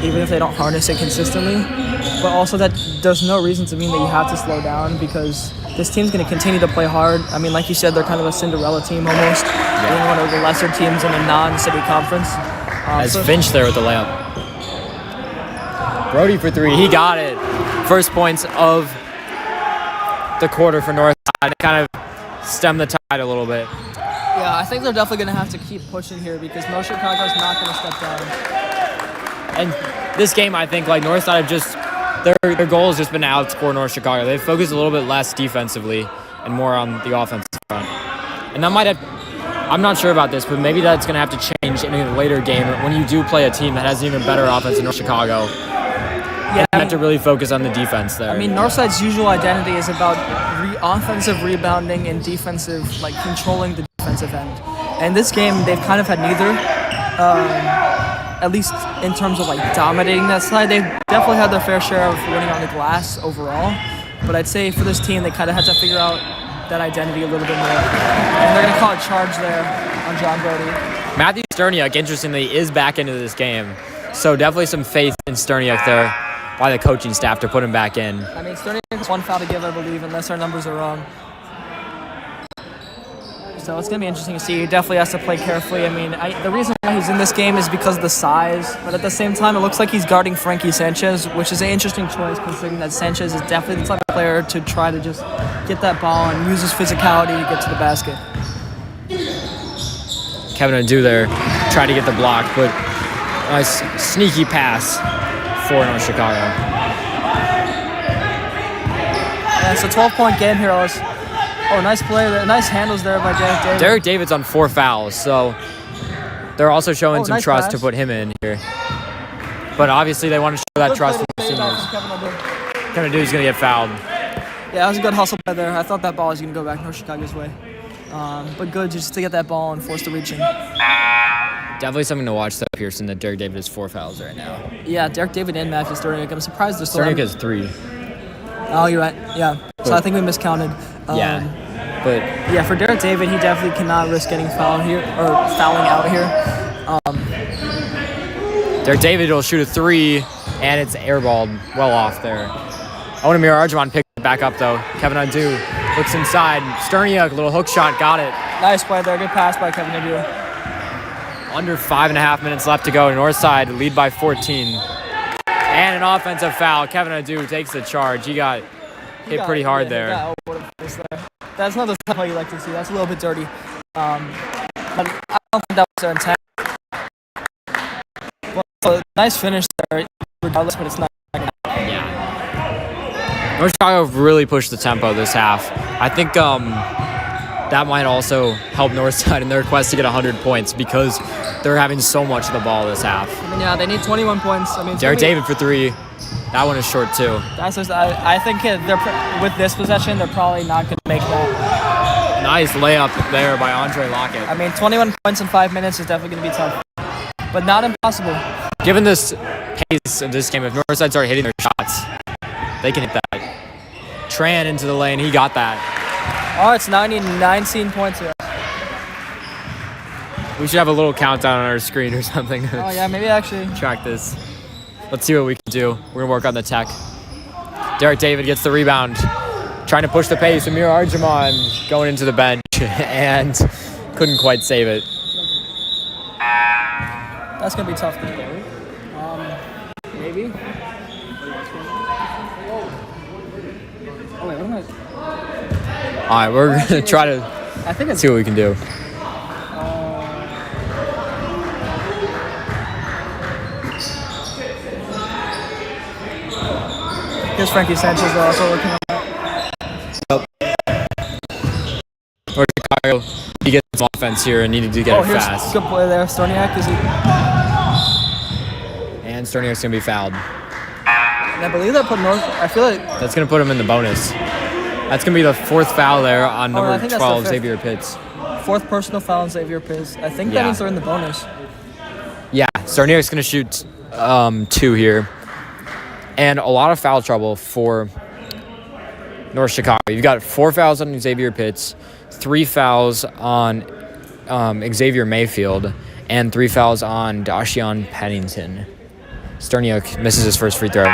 even if they don't harness it consistently, but also that there's no reason to mean that you have to slow down because this team's going to continue to play hard. I mean, like you said, they're kind of a Cinderella team almost. Yeah. Being one of the lesser teams in a non-city conference. As Finch there with the layup. Brody for three. He got it. First points of the quarter for Northside. Kind of stem the tide a little bit. Yeah, I think they're definitely going to have to keep pushing here because North Chicago's not going to step down. And this game, I think, like Northside have just... Their goal has just been to outscore North Chicago. They've focused a little bit less defensively and more on the offensive front. And that might have, I'm not sure about this, but maybe that's going to have to change in a later game when you do play a team that has an even better offense than North Chicago. Yeah, you have to really focus on the defense there. I mean, Northside's usual identity is about offensive rebounding and defensive, like controlling the defensive end. And this game, they've kind of had neither. At least in terms of like dominating that side, they've definitely had their fair share of winning on the glass overall. But I'd say for this team, they kind of had to figure out that identity a little bit more. And they're going to call a charge there on John Brody. Matthew Sterniak, interestingly, is back into this game. So definitely some faith in Sterniak there by the coaching staff to put him back in. I mean, Sterniak has one foul to give, I believe, unless our numbers are wrong. So it's going to be interesting to see. He definitely has to play carefully. I mean, the reason why he's in this game is because of the size. But at the same time, it looks like he's guarding Frankie Sanchez, which is an interesting choice considering that Sanchez is definitely the type of player to try to just get that ball and use his physicality to get to the basket. Kevin Adu there tried to get the block, but a nice sneaky pass for North Chicago. Yeah, it's a 12-point game here, Ellis. Oh, nice play there. Nice handles there by Derek David. Derek David's on 4 fouls, so they're also showing some nice trust pass to put him in here. But obviously they want to show that trust from the seniors. Kevin Adu's going to get fouled. Yeah, that was a good hustle play there. I thought that ball was going to go back North Chicago's way. But good just to get that ball and force the reaching. Definitely something to watch, though, Pearson, that Derek David has 4 fouls right now. Yeah, Derek David and Matthew Sterniak. I'm surprised they're still Sterniak has 3. Oh, you're right. Yeah. So I think we miscounted. Yeah. But yeah, for Derek David, he definitely cannot risk getting fouled here or fouling out here. Derek David will shoot a 3, and it's airballed well off there. Onamir Arjumon picked it back up, though. Kevin Adu looks inside. Sterniak, little hook shot, got it. Nice play there. Good pass by Kevin Adu. Under 5.5 minutes left to go. Northside lead by 14. And an offensive foul. Kevin Adu takes the charge. He got hit pretty hard there. That's not the play you like to see. That's a little bit dirty. but I don't think that was their intent. Well, nice finish there, regardless, but it's not. Yeah. North Chicago really pushed the tempo this half. I think that might also help Northside in their quest to get 100 points because they're having so much of the ball this half. I mean, yeah, they need 21 points. I mean, Derek David for 3. That one is short too. I think with this possession, they're probably not going to make that. Nice layup there by Andre Lockett. I mean, 21 points in 5 minutes is definitely going to be tough, but not impossible. Given this pace of this game, if Northside start hitting their shots, they can hit that. Tran into the lane, he got that. Oh, it's 19 points here. We should have a little countdown on our screen or something. Oh yeah, maybe actually. Track this. Let's see what we can do. We're gonna work on the tech. Derek David gets the rebound, trying to push the pace. Amir Arjamon going into the bench and couldn't quite save it. That's gonna be tough to do. Maybe. Oh wait, what am I? All right, we're gonna try to see what we can do. Here's Frankie Sanchez also looking up. North Chicago, he gets some offense here and needed to get it fast. Good play there. Stoniak And Stoniak's gonna be fouled. And I believe that put North. I feel like that's gonna put him in the bonus. That's gonna be the 4th foul there on number 12, Xavier Pitts. 4th personal foul on Xavier Pitts. I think that means they're in the bonus. Yeah, Stoniak's gonna shoot 2 here. And a lot of foul trouble for North Chicago. You've got 4 fouls on Xavier Pitts, 3 fouls on Xavier Mayfield, and 3 fouls on Dashian Pennington. Sterniak misses his first free throw.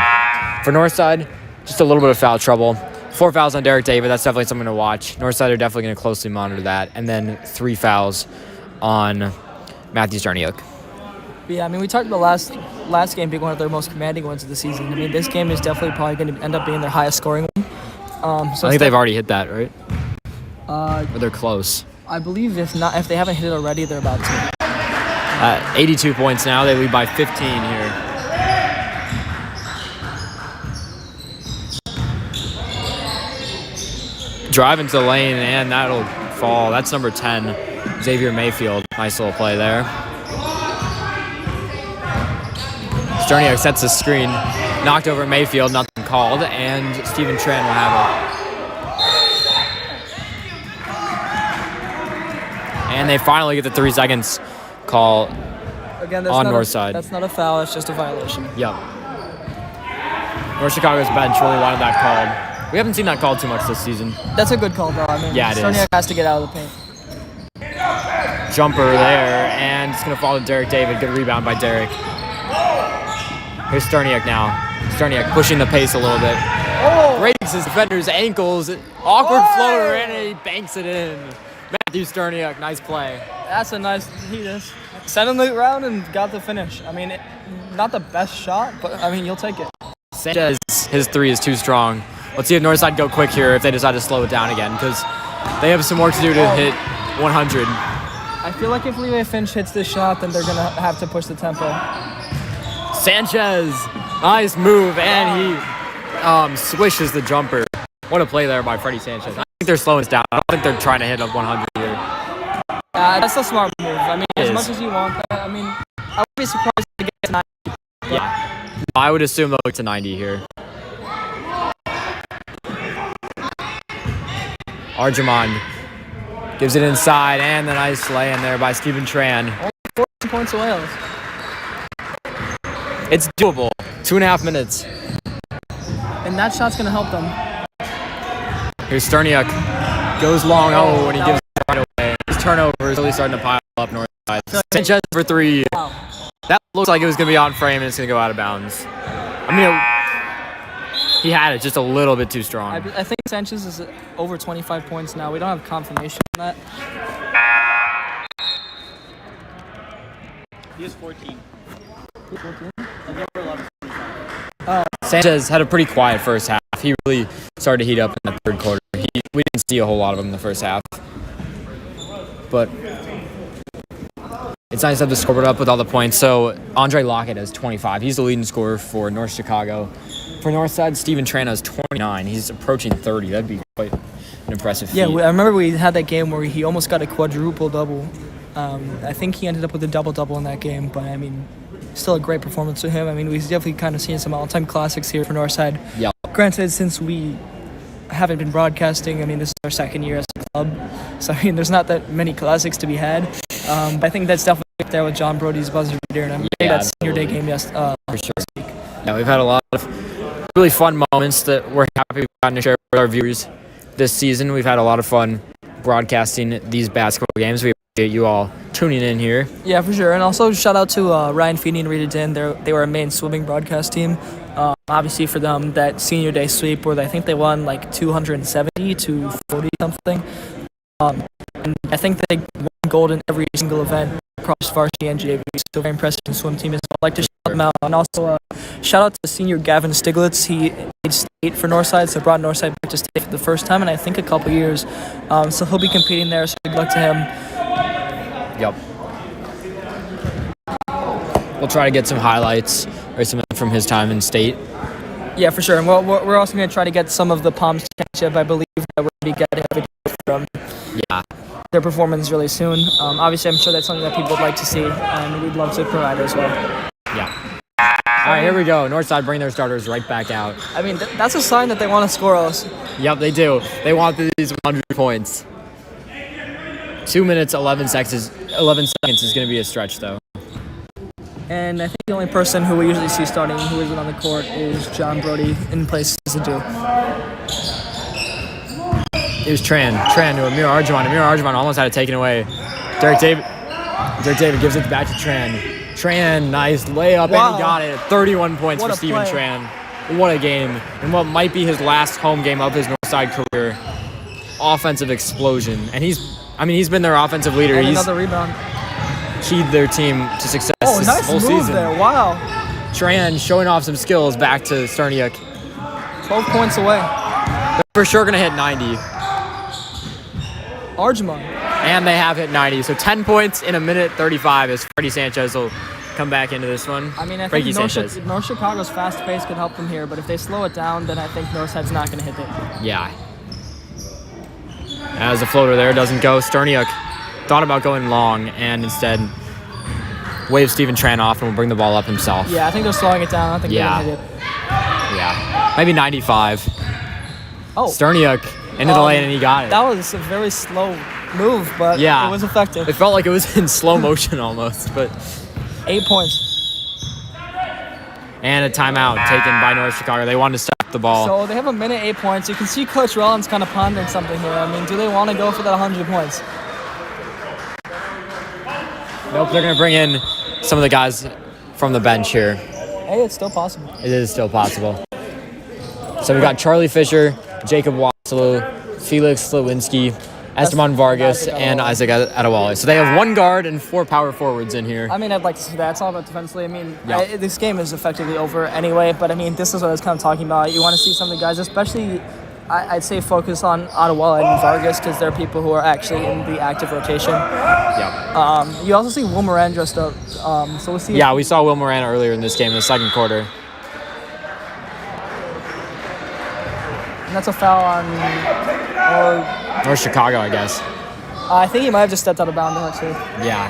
For Northside, just a little bit of foul trouble. 4 fouls on Derek David. That's definitely something to watch. Northside are definitely going to closely monitor that. And then 3 fouls on Matthew Sterniak. Yeah, I mean, we talked about last game being one of their most commanding ones of the season. I mean, this game is definitely probably going to end up being their highest scoring one. So I think they've already hit that, right? Or they're close. I believe if they haven't hit it already, they're about to. 82 points now. They lead by 15 here. Drive into the lane, and that'll fall. That's number 10, Xavier Mayfield. Nice little play there. Sterniak sets the screen, knocked over Mayfield, nothing called, and Stephen Tran will have it. And they finally get the 3 seconds call Again, on Northside. That's not a foul, it's just a violation. Yep. North Chicago's bench really wanted that called. We haven't seen that called too much this season. That's a good call, though. I mean, yeah, it Sterniak has to get out of the paint. Jumper there, and it's going to fall to Derek David. Good rebound by Derek. Here's Sterniak now. Sterniak pushing the pace a little bit. Breaks his defender's ankles. Awkward floater, and he banks it in. Matthew Sterniak, nice play. That's a nice. He just set in the round and got the finish. I mean, not the best shot, but I mean, you'll take it. Sanchez, his 3 is too strong. Let's see if Northside go quick here if they decide to slow it down again, because they have some work to do to hit 100. I feel like if Levi Finch hits this shot, then they're going to have to push the tempo. Sanchez, nice move, and he swishes the jumper. What a play there by Freddie Sanchez. I think they're slowing us down. I don't think they're trying to hit up 100 here. That's a smart move. I mean, as much as you want that, I mean, I would be surprised to get to 90. Yeah, I would assume they'll look to 90 here. Arjamon gives it inside, and the nice lay-in there by Stephen Tran. Only 14 points away. It's doable. 2.5 minutes. And that shot's going to help them. Here's Sterniak. Goes long, and he gives it right away. His turnover is really starting to pile up Northside. Sanchez for 3. Wow. That looks like it was going to be on frame, and it's going to go out of bounds. I mean, he had it just a little bit too strong. I think Sanchez is over 25 points now. We don't have confirmation on that. He is 14. 14? Sanchez had a pretty quiet first half. He really started to heat up in the third quarter. We didn't see a whole lot of him in the first half. But It's nice to have the scoreboard up with all the points. So Andre Lockett has 25. He's the leading scorer for North Chicago. For Northside, Steven Tran has 29. He's approaching 30. That'd be quite an impressive feat. Yeah, I remember we had that game where he almost got a quadruple double. I think he ended up with a double-double in that game, but I mean, still a great performance for him. I mean, we've definitely kind of seen some all-time classics here for Northside. Yeah. Granted, since we haven't been broadcasting, I mean, this is our second year as a club, so I mean, there's not that many classics to be had. But I think that's definitely up there with John Brody's buzzer beater, and I'm getting that senior day game for sure. Yeah, we've had a lot of really fun moments that we're happy we've gotten to share with our viewers this season. We've had a lot of fun broadcasting these basketball games. We appreciate you all tuning in here. Yeah, for sure. And also shout out to Ryan Feeney and Rita Din. They were our main swimming broadcast team. Obviously for them, that senior day sweep where I think they won like 270 to 40 something. And I think they won gold in every single event across varsity and JV. So very impressive swim team as well. I'd like to shout them out. And also shout out to senior Gavin Stiglitz. He made state for Northside, so brought Northside back to state for the first time in I think a couple years. So he'll be competing there, so good luck to him. Yep. We'll try to get some highlights or something from his time in state. Yeah, for sure. And we're also going to try to get some of the Palms Championship. I believe that we're going to be getting a video from their performance really soon. Obviously, I'm sure that's something that people would like to see, and we'd love to provide as well. Yeah. All right, here we go. Northside bring their starters right back out. I mean, that's a sign that they want to score us. Yep, they do. They want these 100 points. 2 minutes, 11 seconds is going to be a stretch, though. And I think the only person who we usually see starting who isn't on the court is John Brody in place as a do. It was Tran to Amir Arjuman. Amir Arjuman almost had it taken away. Derek David gives it back to Tran. Tran, nice layup, and he got it. 31 points for Steven Tran. What a game. And what might be his last home game of his Northside career. Offensive explosion. And he's been their offensive leader. And another rebound. Keyed their team to success this nice whole move season. There. Wow. Tran showing off some skills back to Sterniak. 12 points away. They're for sure going to hit 90. Arjuman. And they have hit 90. So 10 points in a minute 35 as Freddie Sanchez will come back into this one. I mean, I think North Chicago's fast pace could help them here, but if they slow it down, then I think Northside's not going to hit it. Yeah. As the floater there doesn't go, Sterniak thought about going long and instead waves Steven Tran off and will bring the ball up himself. Yeah, I think they're slowing it down. I don't think they're going to hit it. Yeah. Maybe 95. Oh. Sterniak into the lane and he got it. That was a very slow move, but it was effective. It felt like it was in slow motion almost, but 8 points. And a timeout taken by North Chicago. They wanted to stop the ball. So they have a minute, 8 points. You can see Coach Rollins kind of pondering something here. I mean, do they want to go for that 100 points? Nope, they're going to bring in some of the guys from the bench here. Hey, it's still possible. It is still possible. So we've got Charlie Fisher, Jacob Wassilou, Felix Slawinski, Esteban Vargas, and Isaac Adewale. So they have one guard and 4 power forwards in here. I mean, I'd like to see that. It's all about defensively. I mean, this game is effectively over anyway, but I mean, this is what I was kind of talking about. You want to see some of the guys, especially, I'd say focus on Adewale and Vargas because they're people who are actually in the active rotation. Yeah. You also see Will Moran dressed up. So we'll see. Yeah, we saw Will Moran earlier in this game in the second quarter. And that's a foul on North Chicago, I guess. I think he might have just stepped out of bounds actually. Yeah.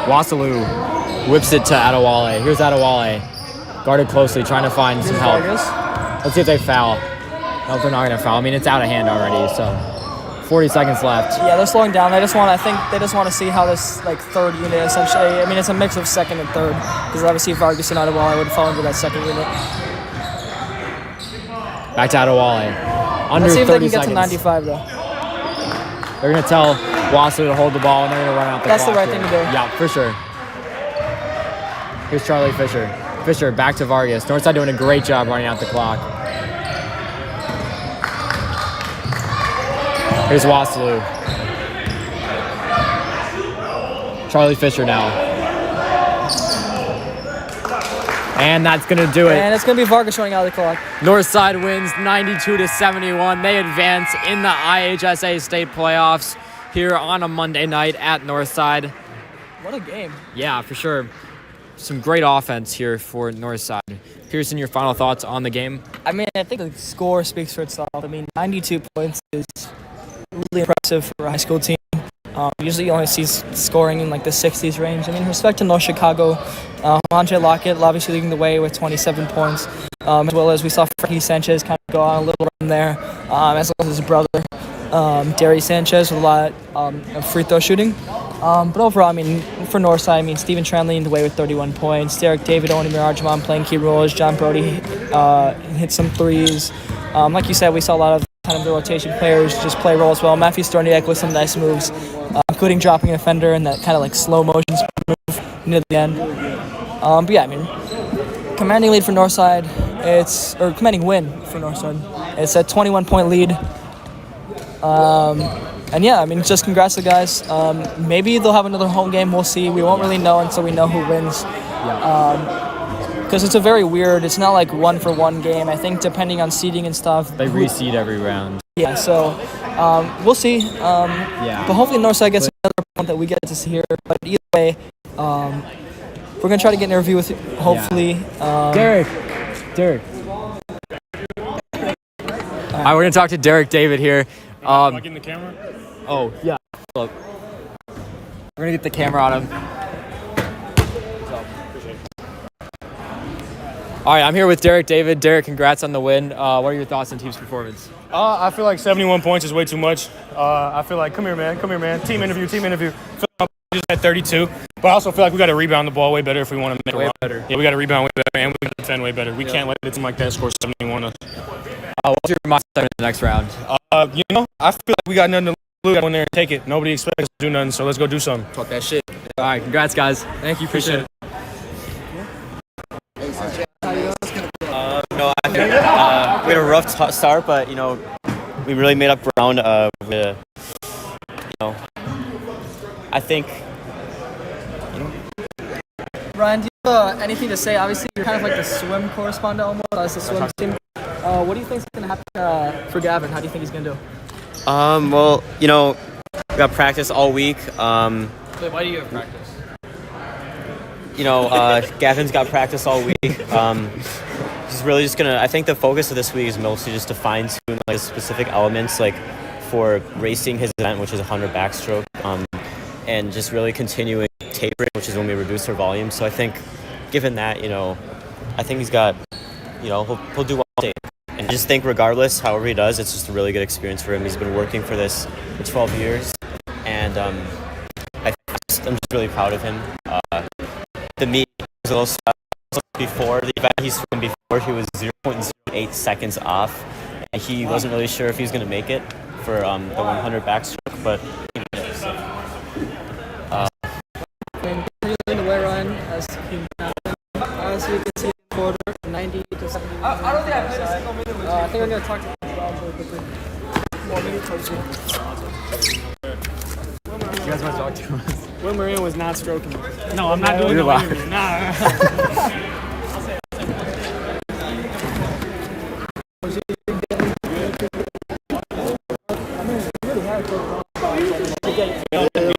Wassilou whips it to Adewale. Here's Adewale. Guarded closely, trying to find some help. Vargas. Let's see if they foul. Nope, they're not going to foul. I mean, it's out of hand already, so 40 seconds left. Yeah, they're slowing down. I think they just want to see how this third unit essentially. I mean, it's a mix of second and third because obviously Vargas and Adewale would fall into that second unit. Back to Adewale. Under 30 seconds. Let's see if they can get to 95 though. They're going to tell Wassilou to hold the ball and they're going to run out the clock. That's the right thing to do. Yeah, for sure. Here's Charlie Fisher. Fisher back to Vargas. Northside doing a great job running out the clock. Here's Wassilou. Charlie Fisher now. And that's going to do it. And it's going to be Vargas running out of the clock. Northside wins 92-71. They advance in the IHSA state playoffs. here on a Monday night at Northside. What a game. Yeah, for sure. Some great offense here for Northside. Pearson, your final thoughts on the game? I mean, I think the score speaks for itself. I mean, 92 points is really impressive for a high school team. Usually you only see scoring in like the 60s range. I mean, respect to North Chicago, Andre Lockett obviously leading the way with 27 points, as well as we saw Frankie Sanchez kind of go on a little run there, as well as his brother, Derry Sanchez, with a lot of free throw shooting. But overall, I mean, for Northside, I mean, Stephen Tran leading the way with 31 points. Derek David, Oni Mirajman playing key roles. John Brody hit some threes. Like you said, we saw a lot of kind of the rotation players just play roles well. Matthew Storniak with some nice moves, including dropping a fender and that kind of like slow motion move near the end. But yeah, I mean, commanding lead for Northside. Commanding win for Northside. It's a 21-point lead. And yeah, I mean, just congrats to the guys. Maybe they'll have another home game. We'll see. We won't really know until we know who wins. Because it's a very weird, it's not like 1-for-1 game. I think depending on seeding and stuff. They reseed every round. Yeah, so we'll see. But hopefully Northside gets another point that we get to see here. But either way, we're going to try to get an interview with you, hopefully. Derek. All right, we're going to talk to Derek David here. Am I getting the camera? Oh, yeah. Look. We're going to get the camera on him. All right, I'm here with Derek David. Derek, congrats on the win. What are your thoughts on team's performance? I feel like 71 points is way too much. I feel like, come here, man. Team interview. I feel like we just had 32. But I also feel like we got to rebound the ball way better if we want to make it Way run. better. Yeah, we got to rebound way better, and we got to defend way better. We can't let a team like that score 71 on us. What's your mindset in the next round? I feel like we got nothing to lose. We got to go in there and take it. Nobody expects us to do nothing, so let's go do something. Talk that shit. All right, congrats, guys. Thank you. Appreciate it. I think we had a rough start, but we really made up ground. I think. Ryan, do you have anything to say? Obviously, you're kind of like the swim correspondent almost as the swim team. What do you think is going to happen for Gavin? How do you think he's going to do? Well, we got practice all week. Why do you have practice? Gavin's got practice all week. He's really just gonna. I think the focus of this week is mostly just to fine tune like specific elements, like for racing his event, which is 100 backstroke, and just really continuing tapering, which is when we reduce our volume. So I think, given that, I think he's got, he'll do well today. And I just think regardless, however he does, it's just a really good experience for him. He's been working for this for 12 years, and I'm just really proud of him. The meet was a little stuck before the event. He swam before. He was 0.08 seconds off, and he wasn't really sure if he was going to make it for the 100 backstroke, but he did. You're leading the way, Ryan, as team captain. So you can see the quarter 90 to 70. I think I'm going to talk to you about quickly. More minutes towards you. You guys want to talk to us? Will Maria was not stroking. No, I'm not doing You're no live. interview. Nah.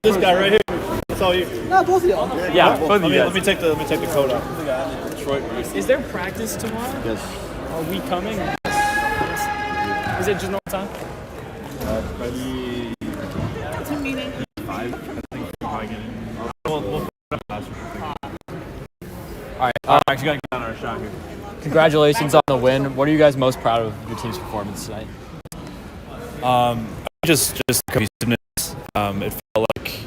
This guy right here. That's all you. No, both of y'all. Yeah, both of you Let guys. me take the coat off. Detroit. Is there practice tomorrow? Yes. Are we coming? Is it just no time? All right. Actually, got to get on our shot here. Congratulations on the win. What are you guys most proud of your team's performance tonight? Just cohesiveness. It felt like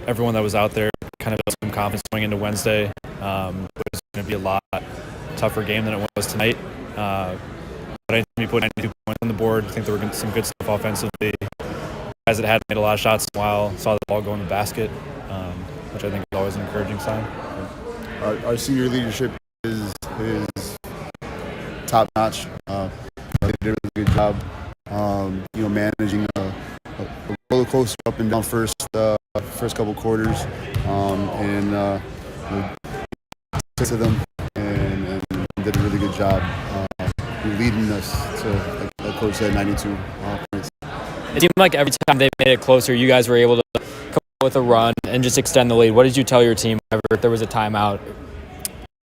everyone that was out there kind of built some confidence going into Wednesday. It was going to be a lot tougher game than it was tonight. But I think we put 92 points on the board. I think there were some good stuff offensively. Guys that hadn't made a lot of shots in a while saw the ball go in the basket, which I think is always an encouraging sign. Our senior leadership is top notch. They did a really good job, managing a roller coaster up and down first couple quarters, to them and did a really good job leading us to, like Coach said, 92 points. It seemed like every time they made it closer, you guys were able to come up with a run and just extend the lead. What did you tell your team whenever there was a timeout?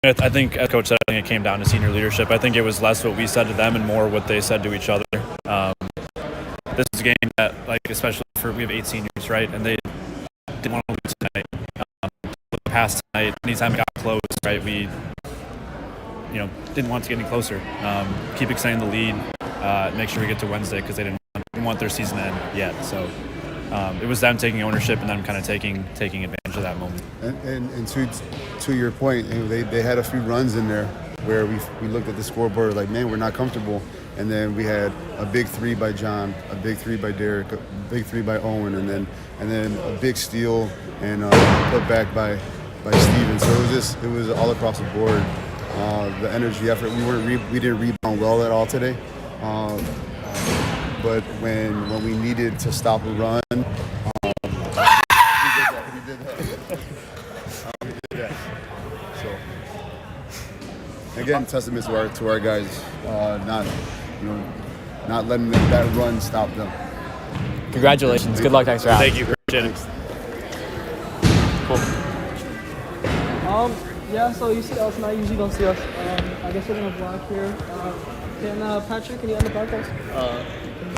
I think, as Coach said, I think it came down to senior leadership. I think it was less what we said to them and more what they said to each other. This is a game that, like, especially we have 8 seniors, right? And they didn't want to lose tonight. Past tonight, anytime it got close, right, we, didn't want to get any closer. Keep extending the lead, make sure we get to Wednesday because they didn't want their season to end yet. So it was them taking ownership and them kind of taking advantage of that moment. And to your point, they had a few runs in there where we looked at the scoreboard like, man, we're not comfortable. And then we had a big 3 by John, a big 3 by Derek, a big 3 by Owen, and then a big steal and put back by Steven. So it was all across the board. The energy, effort. We didn't rebound well at all today. But when we needed to stop a run, we did that. So again, testament to our guys, not letting that run stop them. Congratulations. Good luck next round. Thank you, Christian. Cool. Yeah, so you see us, now you usually don't see us. I guess we're going to block here. Can Patrick, can you end the podcast?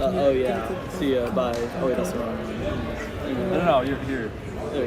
Oh, yeah. See ya. Bye. Oh, wait, that's wrong. No, you're here. There you go.